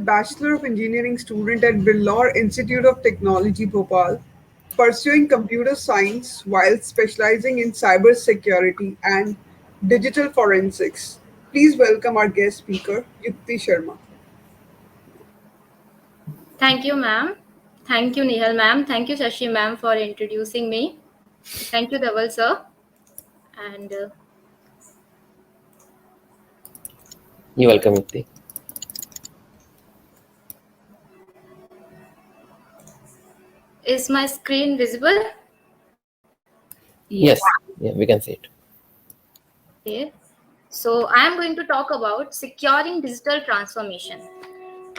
Bachelor of Engineering student at Birla Institute of Technology, Bhopal, pursuing computer science while specializing in cybersecurity and digital forensics. Please welcome our guest speaker, Yukti Sharma. Thank you, ma'am. Thank you, Nihal, ma'am. Thank you, Shashi, ma'am, for introducing me. Thank you, Dhaval, sir. And You're welcome, Yukti. is my screen visible? Yes, yeah, we can see it. Okay. So I am going to talk about securing digital transformation.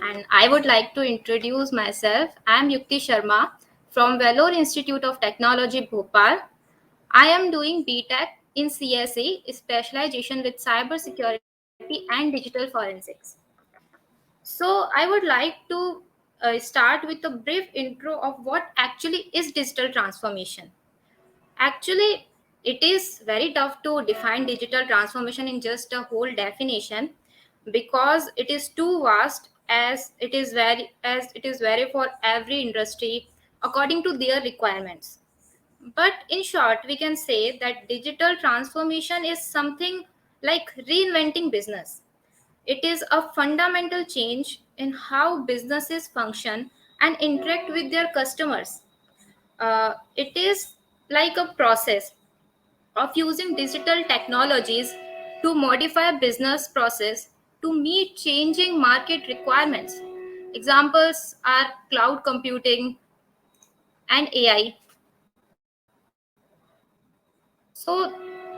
And I would like to introduce myself. I am Yukti Sharma from Vellore Institute of Technology, Bhopal. I am doing BTech in CSA, specialization with cybersecurity and digital forensics. So I would like to start with a brief intro of what actually is digital transformation. Actually, it is very tough to define digital transformation in just a whole definition because it is too vast as it is very for every industry according to their requirements. But in short, we can say that digital transformation is something like reinventing business. It is a fundamental change in how businesses function and interact with their customers. It is like a process of using digital technologies to modify business process to meet changing market requirements. Examples are cloud computing and AI. So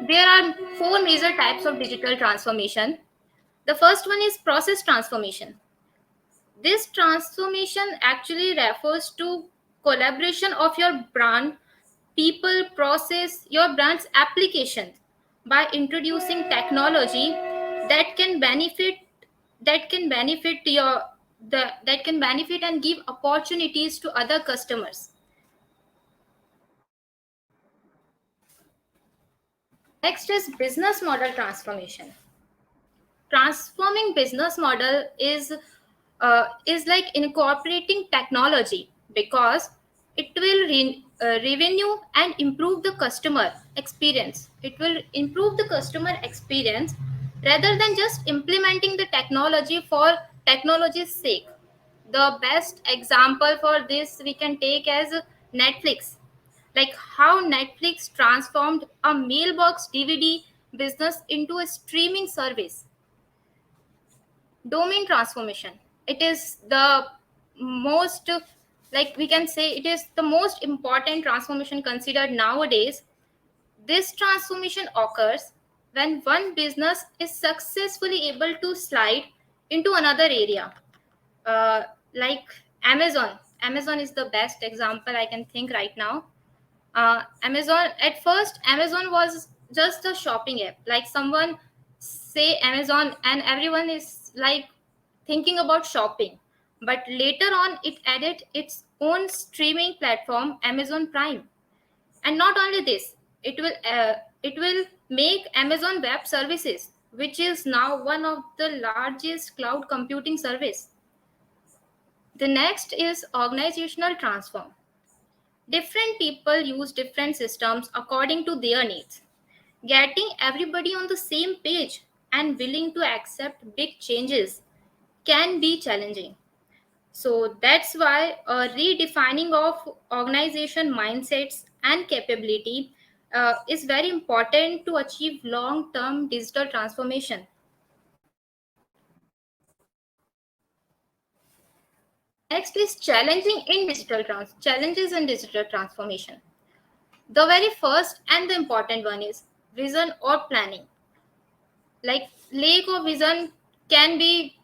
there are four major types of digital transformation. The first one is process transformation. This transformation actually refers to collaboration of your brand, people, process, your brand's application by introducing technology that can benefit that can benefit your that can benefit and give opportunities to other customers. Next is business model transformation. Transforming business model is like incorporating technology because it will revenue and improve the customer experience. It will improve the customer experience rather than just implementing the technology for technology's sake. The best example for this we can take as Netflix, like how Netflix transformed a mailbox DVD business into a streaming service. Domain transformation, it is the most, like we can say, it is the most important transformation considered nowadays. This transformation occurs when one business is successfully able to slide into another area. uh, like Amazon is the best example I can think right now. Amazon, at first Amazon was just a shopping app, like someone say Amazon and everyone is like thinking about shopping. But later on it added its own streaming platform, Amazon Prime. And not only this, it will make Amazon Web Services, which is now one of the largest cloud computing service. The next is organizational transform. Different people use different systems according to their needs. Getting everybody on the same page and willing to accept big changes can be challenging. So that's why a redefining of organization mindsets and capability is very important to achieve long-term digital transformation. Next is challenges in digital transformation. The very first and the important one is vision or planning. Like lack of vision can be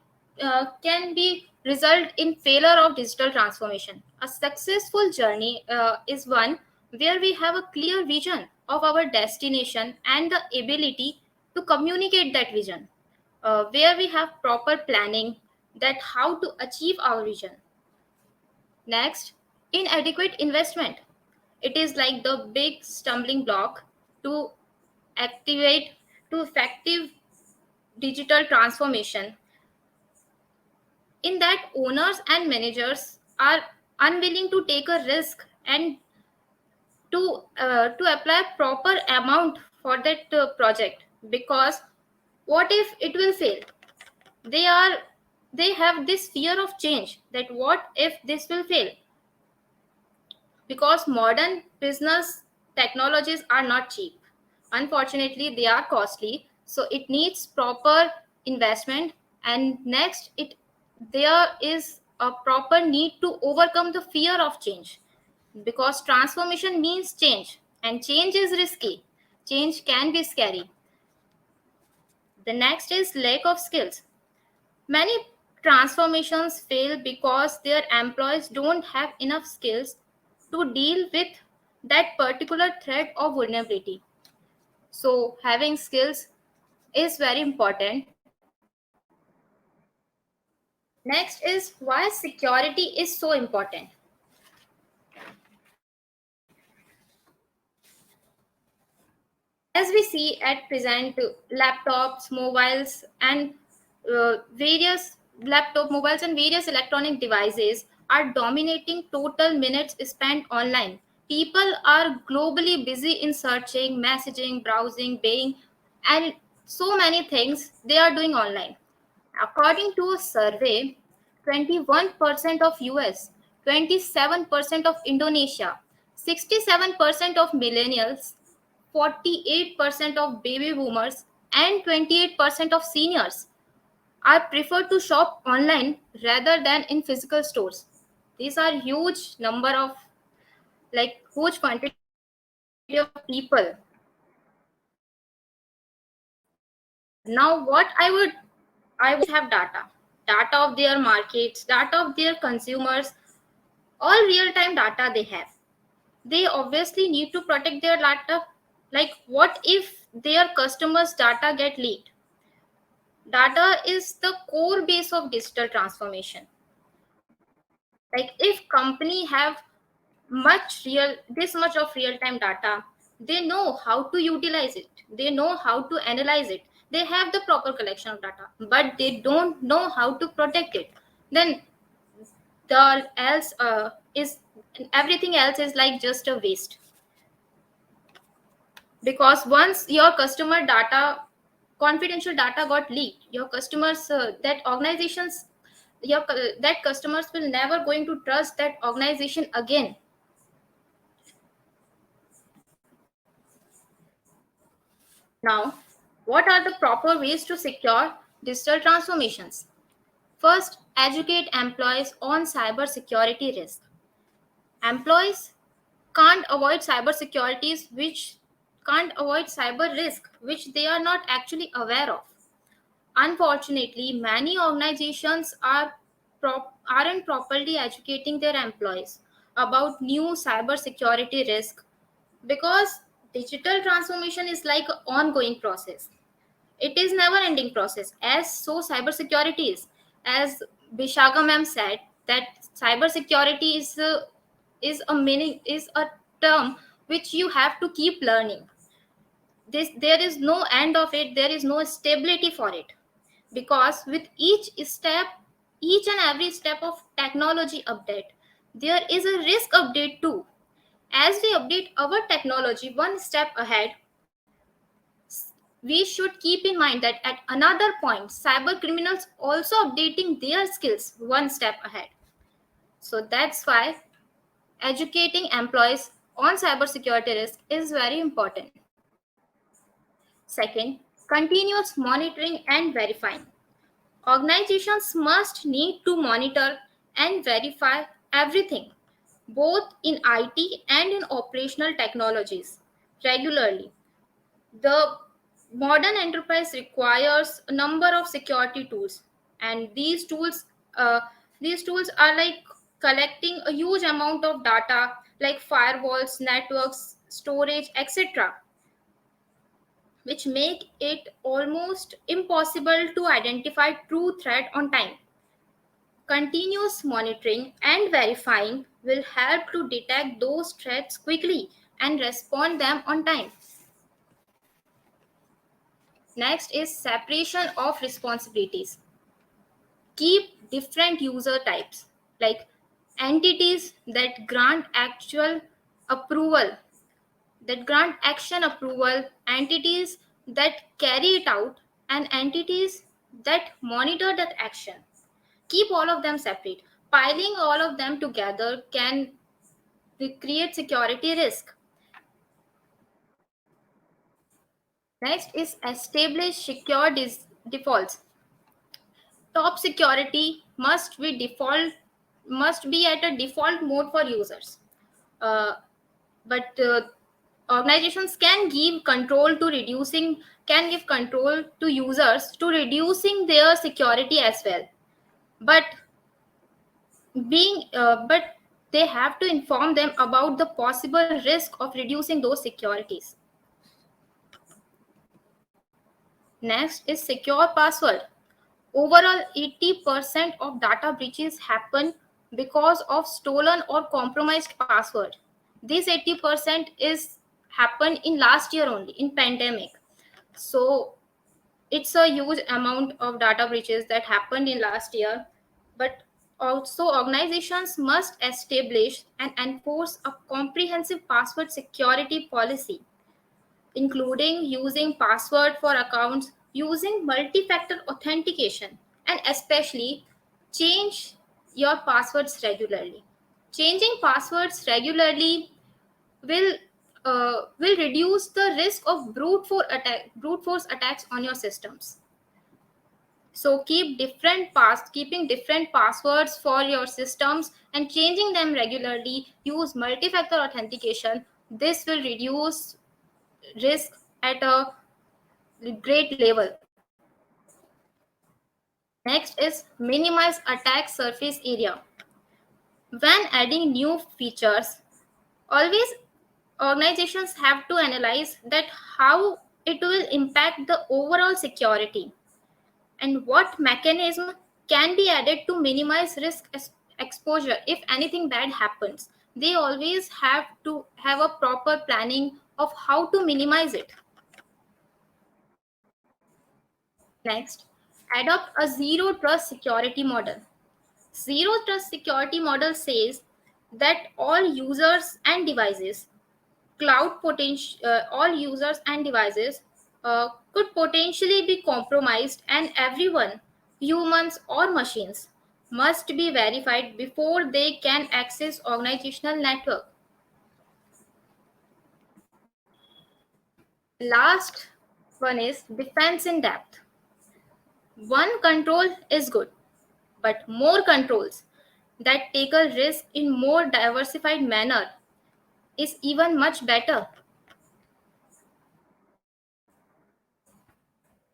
result in failure of digital transformation. A successful journey is one where we have a clear vision of our destination and the ability to communicate that vision, where we have proper planning that how to achieve our vision. Next, inadequate investment. It is like the big stumbling block to activate to effective digital transformation. in that owners and managers are unwilling to take a risk and to apply proper amount for that project, because what if it will fail? they are they have this fear of change, that what if this will fail, because modern business technologies are not cheap. Unfortunately, they are costly, so it needs proper investment. And next, it there is a proper need to overcome the fear of change, because transformation means change, and change is risky. Change can be scary. The next is lack of skills. Many transformations fail because their employees don't have enough skills to deal with that particular threat or vulnerability. So, having skills is very important. Next is why security is so important. As we see at present, laptops, mobiles, and various electronic devices are dominating total minutes spent online. People are globally busy in searching, messaging, browsing, paying, and so many things they are doing online. According to a survey, 21% of US, 27% of Indonesia, 67% of millennials, 48% of baby boomers, and 28% of seniors are preferred to shop online rather than in physical stores. These are huge number of, like, huge quantity of people. Now what I would have data of their markets, data of their consumers, all real time data they have. They obviously need to protect their data. Like, what if their customers data get leaked? Data is the core base of digital transformation. Like, if company have this much of real time data, they know how to utilize it, they know how to analyze it, they have the proper collection of data, but they don't know how to protect it. Then the else is everything else is like just a waste. Because once your customer data, confidential data got leaked, your customers that organizations your that customers will never going to trust that organization again. Now, what are the proper ways to secure digital transformations? First, educate employees on cybersecurity risk. Employees can't avoid can't avoid cyber risk which they are not actually aware of. Unfortunately, many organizations aren't properly educating their employees about new cybersecurity risk, because digital transformation is like an ongoing process. It is never ending process, as so cybersecurity is. As Bishaka ma'am said, that cybersecurity is a meaning, is a term which you have to keep learning. There is no end of it, there is no stability for it, because with each and every step of technology update, there is a risk update too. As we update our technology one step ahead, we should keep in mind that at another point, cyber criminals also updating their skills one step ahead. So that's why educating employees on cybersecurity risk is very important. Second, continuous monitoring and verifying. Organizations must need to monitor and verify everything, both in IT and in operational technologies, regularly. The modern enterprise requires a number of security tools, and uh, these tools are like collecting a huge amount of data, like firewalls, networks, storage, etc., which make it almost impossible to identify true threat on time. Continuous monitoring and verifying will help to detect those threats quickly and respond them on time. Next is separation of responsibilities. Keep different user types, like entities that grant actual approval, that grant action approval, entities that carry it out, and entities that monitor that action. Keep all of them separate. Piling all of them together can create security risk. Next is establish secure defaults. Top security must be at a default mode for users. Uh, but organizations can give control to users to reducing their security as well. But but they have to inform them about the possible risk of reducing those securities. Next is secure password. Overall, 80% of data breaches happen because of stolen or compromised password. This 80% is happened in last year only, in pandemic. So it's a huge amount of data breaches that happened in last year. But also, organizations must establish and enforce a comprehensive password security policy, including using password for accounts, using multi-factor authentication, and especially change your passwords regularly. Changing passwords regularly will will reduce the risk of brute force attacks on your systems. So keeping different passwords for your systems and changing them regularly. Use multi-factor authentication. This will reduce risk at a great level. Next is minimize attack surface area. When adding new features, always organizations have to analyze that how it will impact the overall security and what mechanism can be added to minimize risk exposure if anything bad happens. They always have to have a proper planning of how to minimize it. Next, adopt a zero trust security model. Zero trust security model says that all users and devices could potentially be compromised, and everyone, humans or machines, must be verified before they can access organizational network. Last one is defense in depth. One control is good, but more controls that take a risk in more diversified manner is even much better.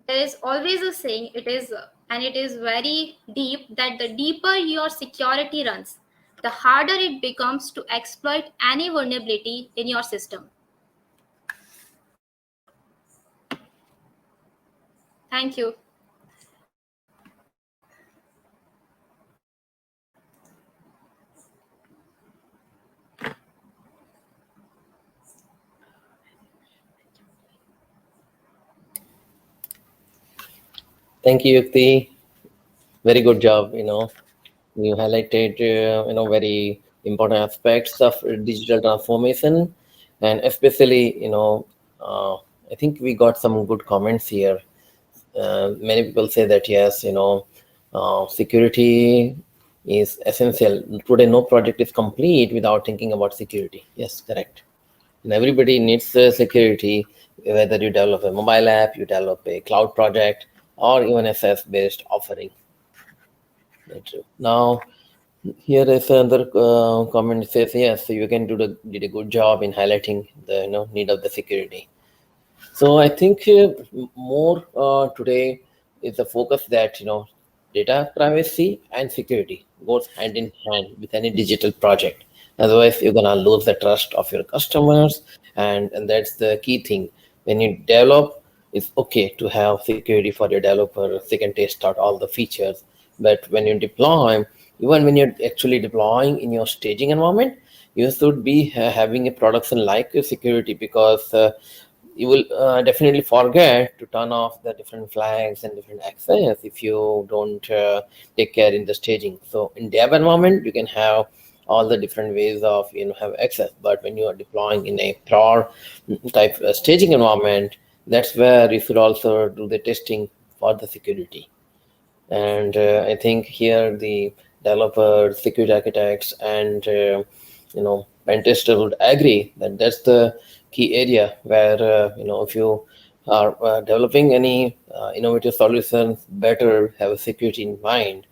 There is always a saying, it is very deep, that the deeper your security runs, the harder it becomes to exploit any vulnerability in your system. Thank you. Thank you, Yukti. Very good job. You highlighted very important aspects of digital transformation, and especially I think we got some good comments here. Many people say that yes, security is essential. Today, no project is complete without thinking about security. Yes, correct. And everybody needs security, whether you develop a mobile app, you develop a cloud project, or even a SaaS-based offering. That's true. Now, here is another comment. It says, yes, you can did a good job in highlighting the need of the security. So I think more today is the focus that data privacy and security goes hand in hand with any digital project. Otherwise, you're gonna lose the trust of your customers, and that's the key thing. When you develop, it's okay to have security for your developer. They can test out all the features. But when you deploy, even when you're actually deploying in your staging environment, you should be having a production like security, because you will definitely forget to turn off the different flags and different access if you don't take care in the staging. So in dev environment, you can have all the different ways of have access, but when you are deploying in a prod type staging environment, that's where you should also do the testing for the security. And I think here the developers, security architects, and pen tester would agree that that's the key area where if you are developing any innovative solutions, better have a security in mind.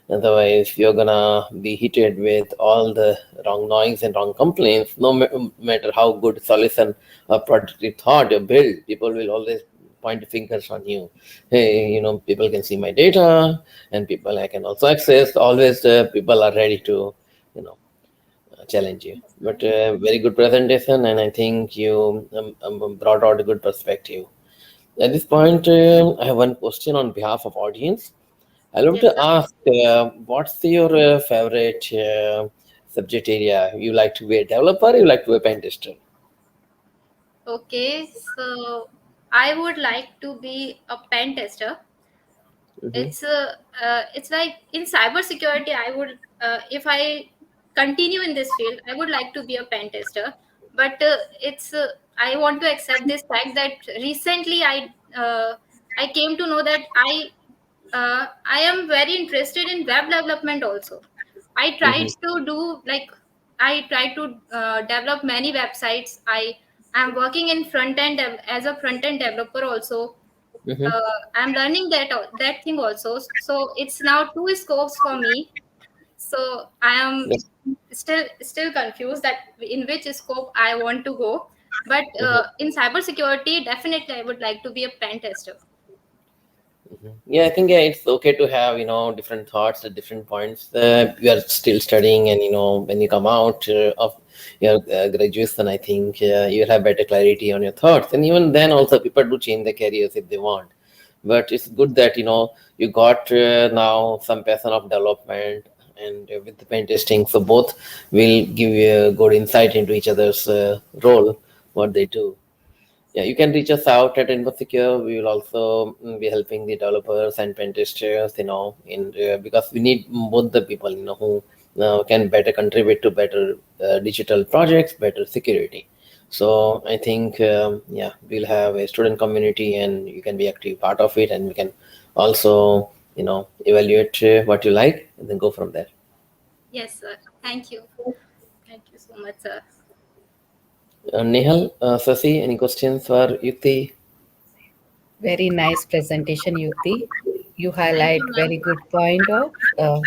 Otherwise, you're gonna be hitted with all the wrong noise and wrong complaints. No matter how good solution or product you thought you built, people will always point fingers on you. Hey, people can see my data, and people I can also access. Always, people are ready to, you know, challenge you. But very good presentation, and I think you brought out a good perspective. At this point, I have one question on behalf of audience. I love Yes, to sir. ask, what's your favorite subject area? You like to be a developer? You like to be a pen tester? Okay, so I would like to be a pen tester. Mm-hmm. It's like in cybersecurity, I would if I continue in this field, I would like to be a pen tester. But it's I want to accept this fact that recently I came to know that I am very interested in web development also. I tried Mm-hmm. to do like I tried to develop many websites. I am working in front end as a front end developer also. Mm-hmm. I'm learning that thing also. So it's now two scopes for me. So I am Yes. still confused that in which scope I want to go. But Mm-hmm. in cybersecurity, definitely I would like to be a pen tester. Yeah, I think it's okay to have different thoughts at different points. You are still studying, and when you come out of your graduation, I think you'll have better clarity on your thoughts. And even then, also people do change their careers if they want. But it's good that you got now some passion of development and with the pen testing, so both will give you a good insight into each other's role, what they do. Yeah, you can reach us out at InfoSecure. We will also be helping the developers and pen testers, in because we need both the people, who can better contribute to better digital projects, better security. So I think, yeah, we'll have a student community, and you can be active part of it, and we can also, evaluate what you like, and then go from there. Yes, sir. Thank you. Thank you so much, sir. Nehal, Sasi, any questions for Yukti? Very nice presentation, Yukti. You Thank highlight you, ma'am. very good point of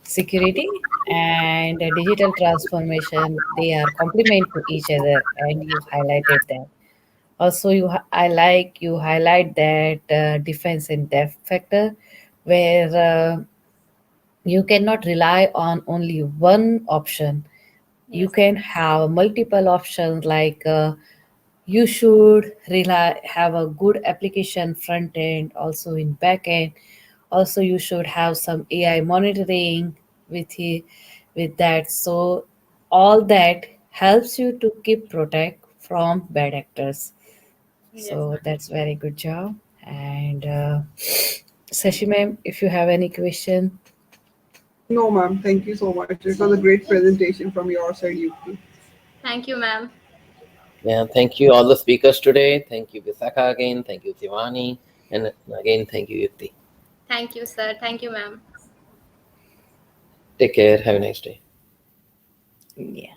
security and digital transformation. They are complement to each other, and you highlighted that. Also, I like you highlight that defense and depth factor, where you cannot rely on only one option. You Yes. can have multiple options like you should rely have a good application front end also in back end. Also you should have some AI monitoring with that, so all that helps you to keep protect from bad actors. Yes, So ma'am. that's very good job. And Sashi ma'am, if you have any question. No, ma'am. Thank you so much. It was a great presentation from your side, Yuki. Thank you, ma'am. Yeah, thank you all the speakers today. Thank you, Visakha again. Thank you, Shivani. And again, thank you, Yukti. Thank you, sir. Thank you, ma'am. Take care. Have a nice day. Yeah.